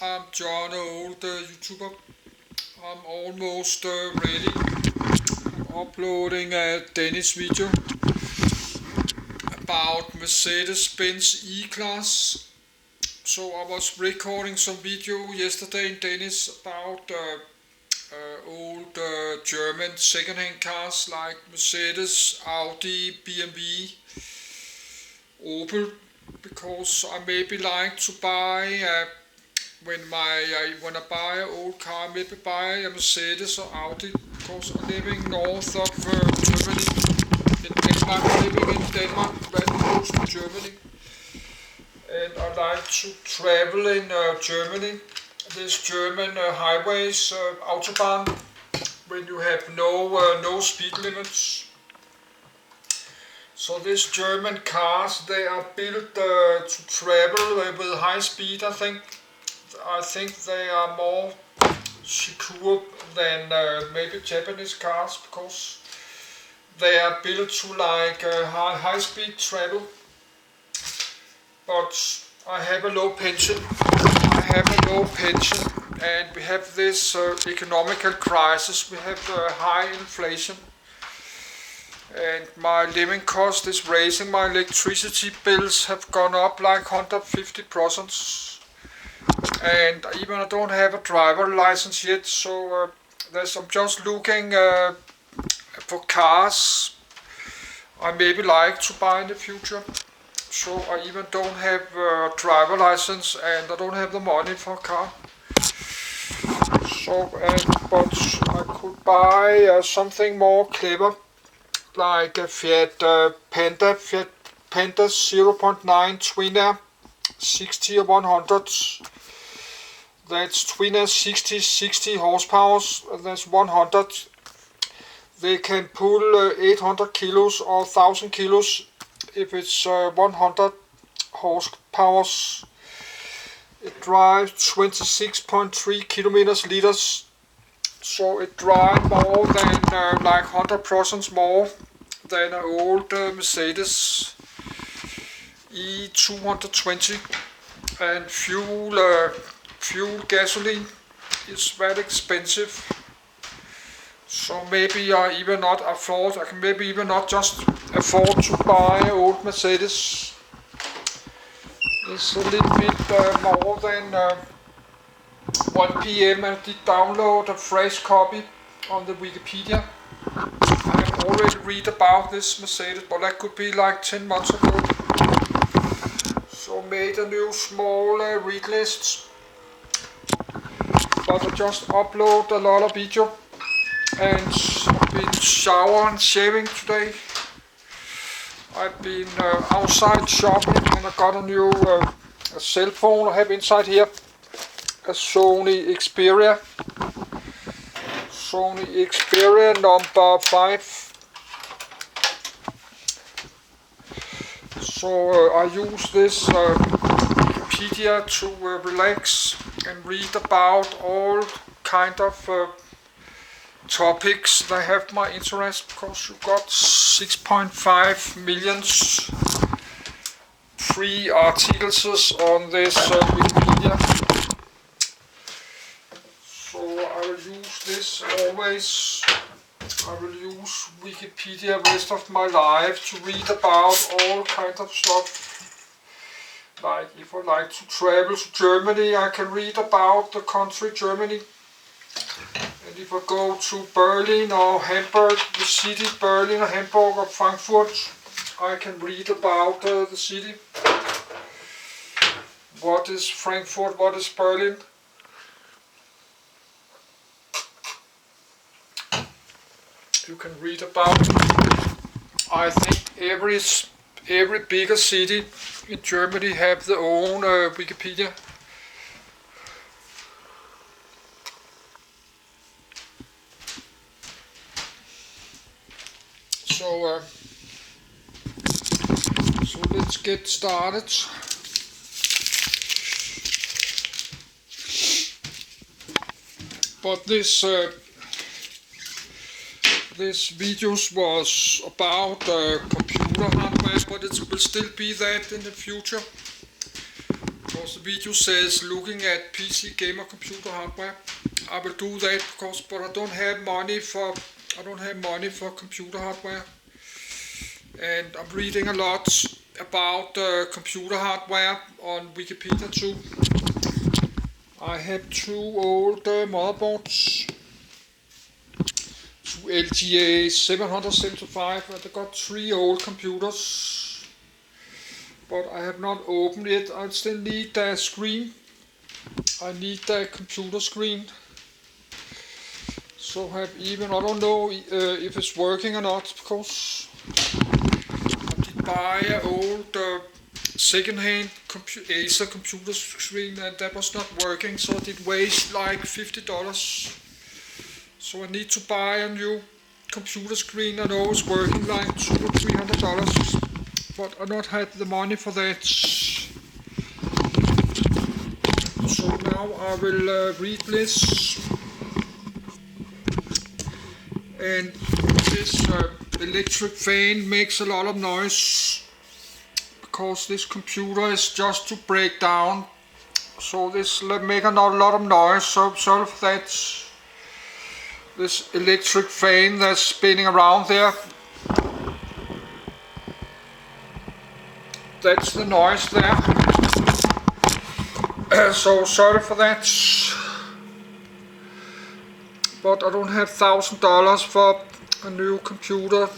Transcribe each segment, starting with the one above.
I'm John, an old YouTuber. I'm almost ready. I'm uploading a Dennis video about Mercedes-Benz E-Class. So I was recording some video yesterday in Danish about old German second-hand cars like Mercedes, Audi, BMW, Opel, because I maybe like to buy when I buy an old car, maybe buy a Mercedes or Audi, because I'm living north of Germany, in Denmark, living in Denmark, very close to Germany, and I like to travel in Germany. There's German highways, autobahn, when you have no speed limits. So these German cars, they are built to travel with high speed, I think. I think they are more secure than maybe Japanese cars, because they are built to like high speed travel. But I have a low pension. And we have this economical crisis. We have high inflation, and my living cost is raising. My electricity bills have gone up like 150%. And even I don't have a driver license yet, so I'm just looking for cars I maybe like to buy in the future. So I even don't have a driver license, and I don't have the money for a car. So, but I could buy something more clever, like a Fiat Panda 0.9 twin air, 60 or 100. That's twin air 60 horsepower. That's 100. They can pull 800 kilos or 1000 kilos if it's 100 horsepower. It drives 26.3 kilometers liters. So it drives more than like 100% more than an old Mercedes E220. And fuel gasoline is very expensive. So maybe I can maybe even not just afford to buy an old Mercedes. It's a little bit more than 1 p.m. I did download a fresh copy on the Wikipedia. I have already read about this Mercedes, but that could be like 10 months ago. So made a new small read list. But I just upload a lot of video, and I've been showering, shaving today. I've been outside shopping, and I got a new a cell phone I have inside here, a Sony Xperia number 5. So I use this Wikipedia to relax and read about all kind of topics that have my interest, because you got 6.5 million free articles on this Wikipedia. So I will use this always. I will use Wikipedia rest of my life to read about all kinds of stuff. Like if I like to travel to Germany, I can read about the country Germany. And if I go to Berlin or Hamburg, the city Berlin or Hamburg or Frankfurt, I can read about the city. What is Frankfurt? What is Berlin? You can read about, I think every bigger city in Germany have their own Wikipedia. So let's get started. But this videos was about computer hardware, but it will still be that in the future. because the video says looking at PC gamer computer hardware. I will do that because, but I don't have money for computer hardware, and I'm reading a lot about computer hardware on Wikipedia too. I have two old motherboards, two LGA 775, and I got three old computers, but I have not opened it. I still need a screen. I need a computer screen. So I don't know if it's working or not, because I did buy an old second-hand Acer computer screen, and that was not working, so I did waste like $50. So I need to buy a new computer screen. I know it's working like $200 or $300, but I not had the money for that. So now I will read this. And this electric fan makes a lot of noise because this computer is just to break down, so this make a lot of noise. So sorry for that. This electric fan that's spinning around there, that's the noise there. So sorry for that. But I don't have $1,000 for a new computer.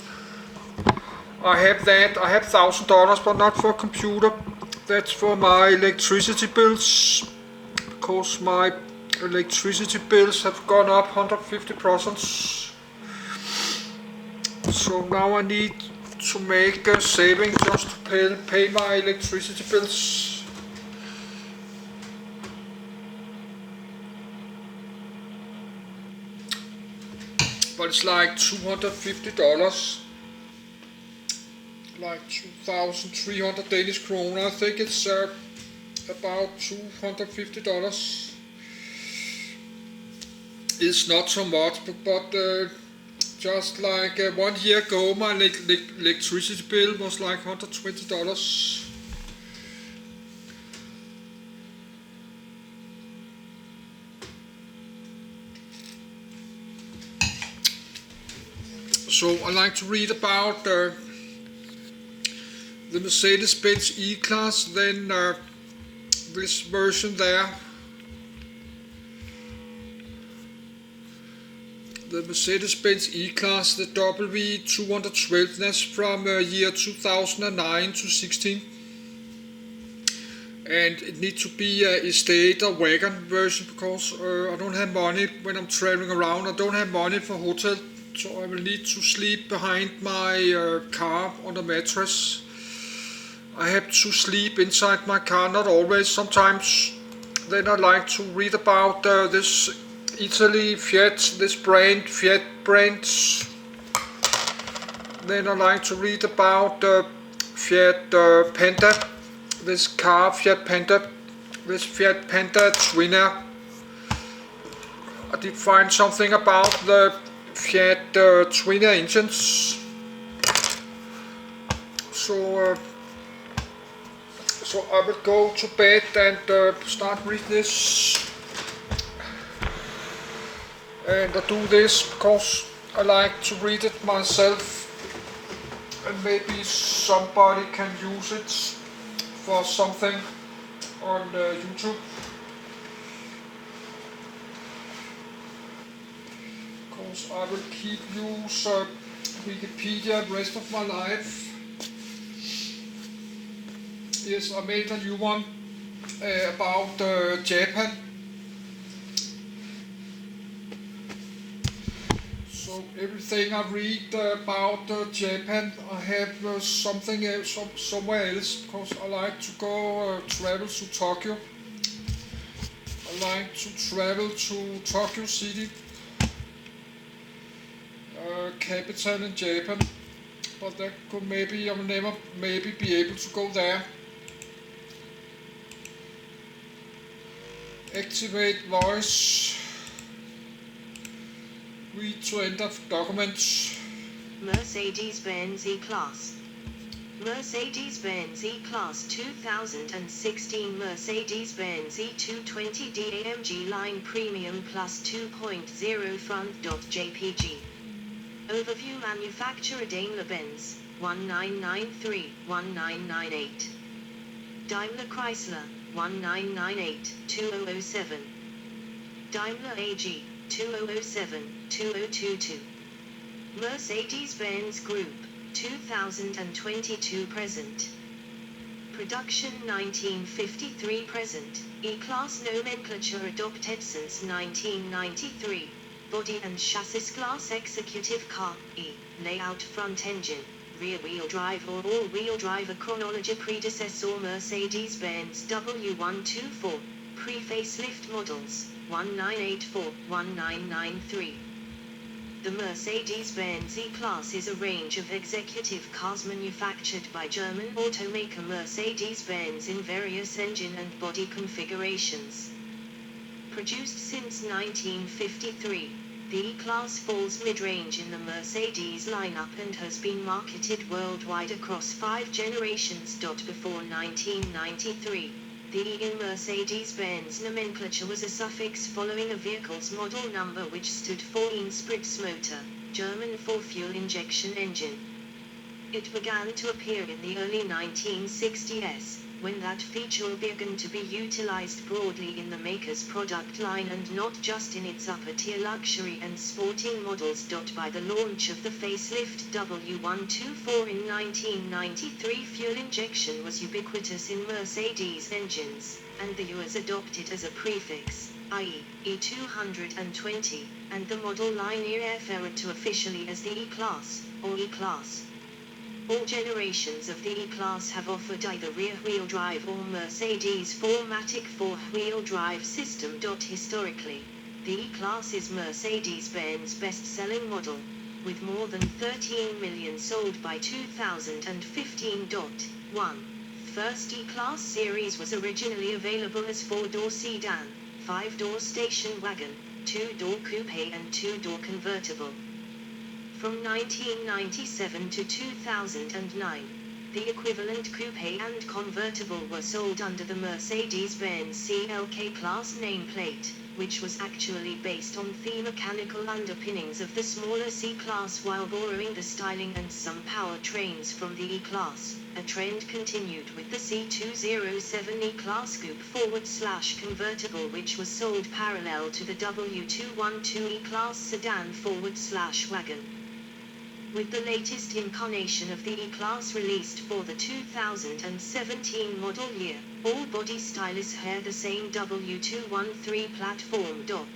I have that. I have $1,000, but not for a computer. That's for my electricity bills, because my electricity bills have gone up 150%. So now I need to make a saving just to pay my electricity bills. But it's like $250, like 2,300 Danish kroner. I think it's about $250. It's not so much, but just like 1 year ago, my electricity bill was like $120. So I like to read about the Mercedes-Benz E-Class, then this version there. The Mercedes-Benz E-Class, the W212, that's from year 2009 to 16. And it needs to be a estate or wagon version, because I don't have money when I'm traveling around. I don't have money for hotel. So I will need to sleep behind my car on a mattress. I have to sleep inside my car, not always, sometimes. Then I like to read about this Italy Fiat, this brand, Fiat brand. Then I like to read about Fiat Panda, this car, Fiat Panda, this Fiat Panda Twinner. I did find something about the Fiat Twinner engines. So I will go to bed and start reading this. And I do this because I like to read it myself, and maybe somebody can use it for something on YouTube. Because I will keep use Wikipedia the rest of my life. Yes, I made a new one about Japan. So everything I read about Japan, I have something else, somewhere else, because I like to go travel to Tokyo. I like to travel to Tokyo City, capital in Japan, but that could maybe I will never maybe be able to go there. Activate voice. Read to enter documents. Mercedes-Benz E-Class. Mercedes-Benz E-Class 2016 Mercedes-Benz E220d AMG Line Premium Plus 2.0 Front.jpg. Overview Manufacturer Daimler-Benz, 1993-1998. Daimler Chrysler, 1998-2007. Daimler AG, 2007-2022. Mercedes-Benz Group, 2022 present. Production 1953 present. E-Class nomenclature adopted since 1993. Body and chassis class executive car, E, layout front engine, rear-wheel drive or all-wheel drive. A chronology predecessor Mercedes-Benz W124, pre-facelift models, 1984-1993. The Mercedes-Benz E-Class is a range of executive cars manufactured by German automaker Mercedes-Benz in various engine and body configurations. Produced since 1953, the E-Class falls mid-range in the Mercedes lineup and has been marketed worldwide across 5 generations. Before 1993, the E in Mercedes-Benz nomenclature was a suffix following a vehicle's model number which stood for Einspritz-Motor, German for fuel injection engine. It began to appear in the early 1960s, when that feature began to be utilized broadly in the maker's product line and not just in its upper-tier luxury and sporting models. By the launch of the facelift W124 in 1993, fuel injection was ubiquitous in Mercedes engines, and the U was adopted as a prefix, i.e., E220, and the model line referred to officially as the E-Class, or E-Class. All generations of the E-Class have offered either rear-wheel drive or Mercedes 4MATIC 4-wheel drive system. Historically, the E-Class is Mercedes-Benz best-selling model, with more than 13 million sold by 2015. First E-Class series was originally available as 4-door sedan, 5-door station wagon, 2-door coupe and 2-door convertible. From 1997 to 2009, the equivalent coupe and convertible were sold under the Mercedes-Benz CLK Class nameplate, which was actually based on the mechanical underpinnings of the smaller C-Class while borrowing the styling and some powertrains from the E-Class. A trend continued with the C207 E-Class coupe /convertible, which was sold parallel to the W212 E-Class sedan /wagon. With the latest incarnation of the E-Class released for the 2017 model year, all body styles share the same W213 platform. 2.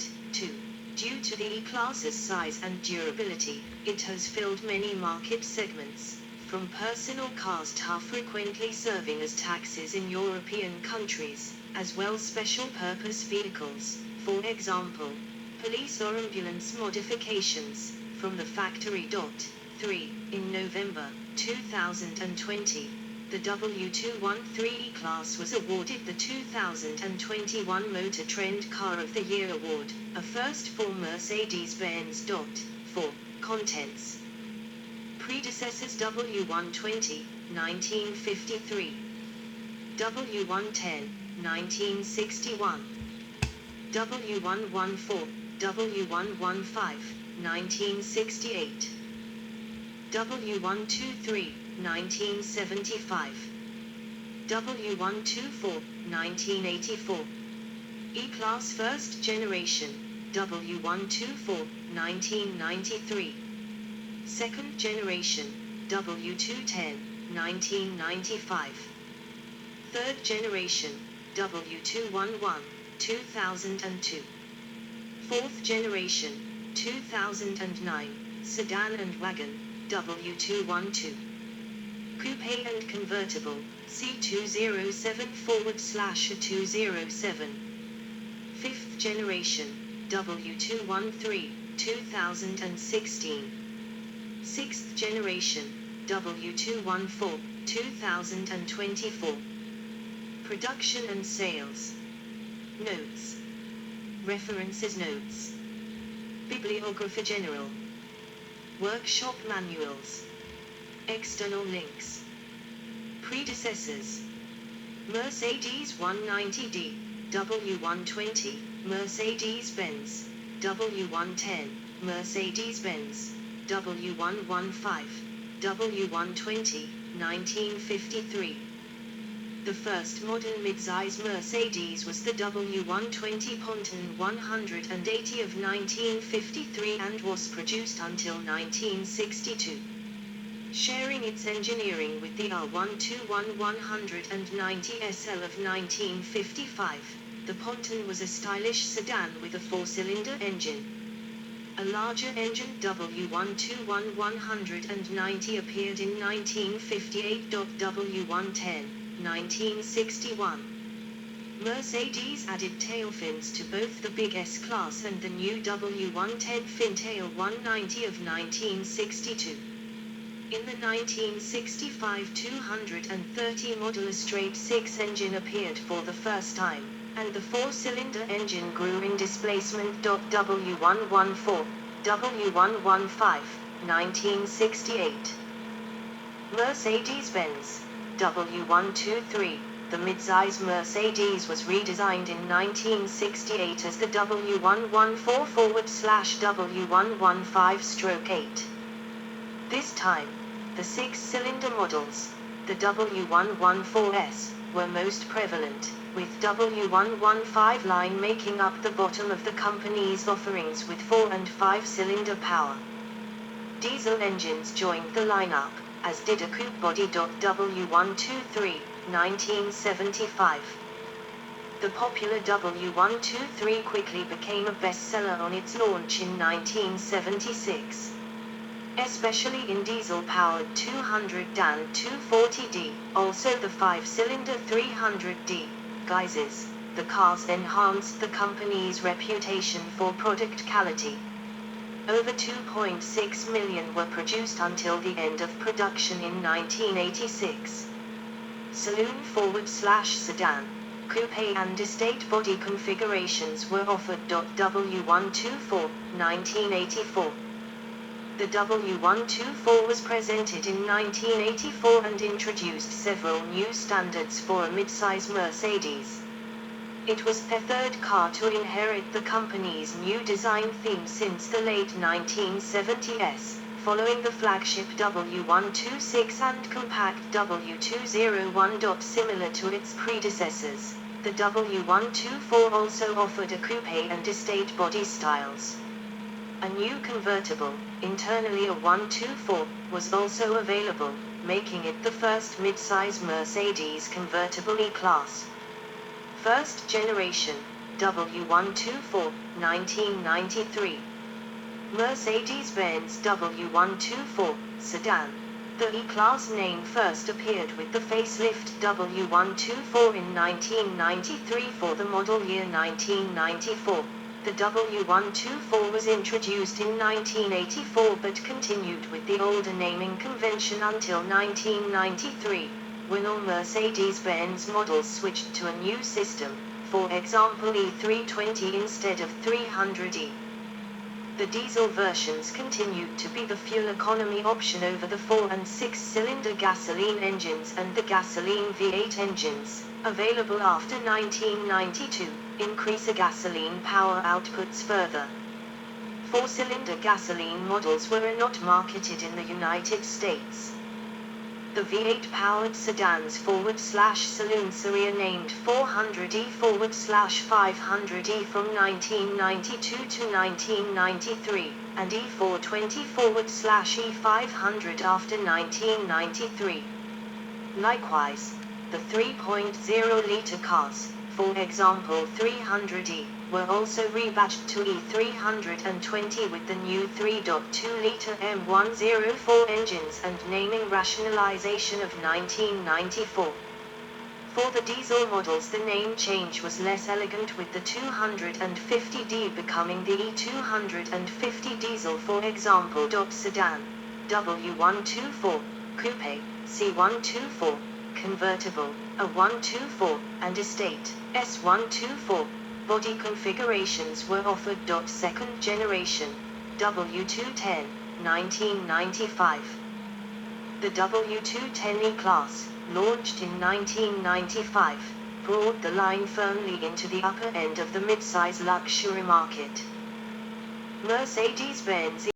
Due to the E-Class's size and durability, it has filled many market segments, from personal cars to frequently serving as taxis in European countries, as well special purpose vehicles, for example, police or ambulance modifications, from the factory. 3. In November 2020, the W213 E-Class was awarded the 2021 Motor Trend Car of the Year award, a first for Mercedes-Benz. 4. Contents. Predecessors: W120, 1953. W110, 1961. W114, W115, 1968. W123, 1975. W124, 1984. E-Class First Generation, W124, 1993. Second Generation, W210, 1995. Third Generation, W211, 2002. Fourth Generation, 2009, Sedan and Wagon, W212. Coupe and Convertible, C207/207. Fifth Generation, W213, 2016. Sixth Generation, W214, 2024. Production and Sales. Notes. References. Notes. Bibliography General. Workshop Manuals. External links. predecessors. Mercedes 190D, W120, Mercedes-Benz, W110, Mercedes-Benz, W115, W120, 1953. The first modern midsize Mercedes was the W120 Ponton 180 of 1953 and was produced until 1962. Sharing its engineering with the R121 190 SL of 1955, the Ponton was a stylish sedan with a 4-cylinder engine. A larger engine W121 190 appeared in 1958. W110, 1961. Mercedes added tail fins to both the big S-Class and the new W110 Fintail 190 of 1962. In the 1965 230 model a straight 6 engine appeared for the first time, and the 4-cylinder engine grew in displacement. W114, W115, 1968. Mercedes-Benz, W123. The midsize Mercedes was redesigned in 1968 as the W114/W115/8. This time, the 6-cylinder models, the W114S, were most prevalent, with W115 line making up the bottom of the company's offerings with 4 and 5-cylinder power. Diesel engines joined the lineup, as did a coupe body. W123, 1975. The popular W123 quickly became a bestseller on its launch in 1976. Especially in diesel-powered 200 Dan 240D, also the 5-cylinder 300D, guises, the cars enhanced the company's reputation for product quality. Over 2.6 million were produced until the end of production in 1986. Saloon forward/sedan, coupe and estate body configurations were offered. W124, 1984. The W124 was presented in 1984 and introduced several new standards for a midsize Mercedes. It was the third car to inherit the company's new design theme since the late 1970s, following the flagship W126 and compact W201. Similar to its predecessors, the W124 also offered a coupe and estate body styles. A new convertible, internally a 124, was also available, making it the first midsize Mercedes convertible E-Class. First generation, W124, 1993. Mercedes-Benz W124, sedan. The E-Class name first appeared with the facelift W124 in 1993 for the model year 1994. The W124 was introduced in 1984 but continued with the older naming convention until 1993, when all Mercedes-Benz models switched to a new system, for example E320 instead of 300E. The diesel versions continued to be the fuel economy option over the 4 and 6-cylinder gasoline engines and the gasoline V8 engines, available after 1992, increase gasoline power outputs further. 4-cylinder gasoline models were not marketed in the United States. The V8-powered sedans /saloon series named 400E/500E from 1992 to 1993, and E420 /E500 after 1993. Likewise, the 3.0-liter cars, for example 300E, were also rebadged to E320 with the new 3.2-liter M104 engines and naming rationalization of 1994. For the diesel models the name change was less elegant, with the 250D becoming the E250 diesel, for example. Sedan, W124, coupe, C124, convertible, A124, and estate, S124. Body configurations were offered. Second generation, W210, 1995. The W210 E-Class, launched in 1995, brought the line firmly into the upper end of the mid-size luxury market. Mercedes-Benz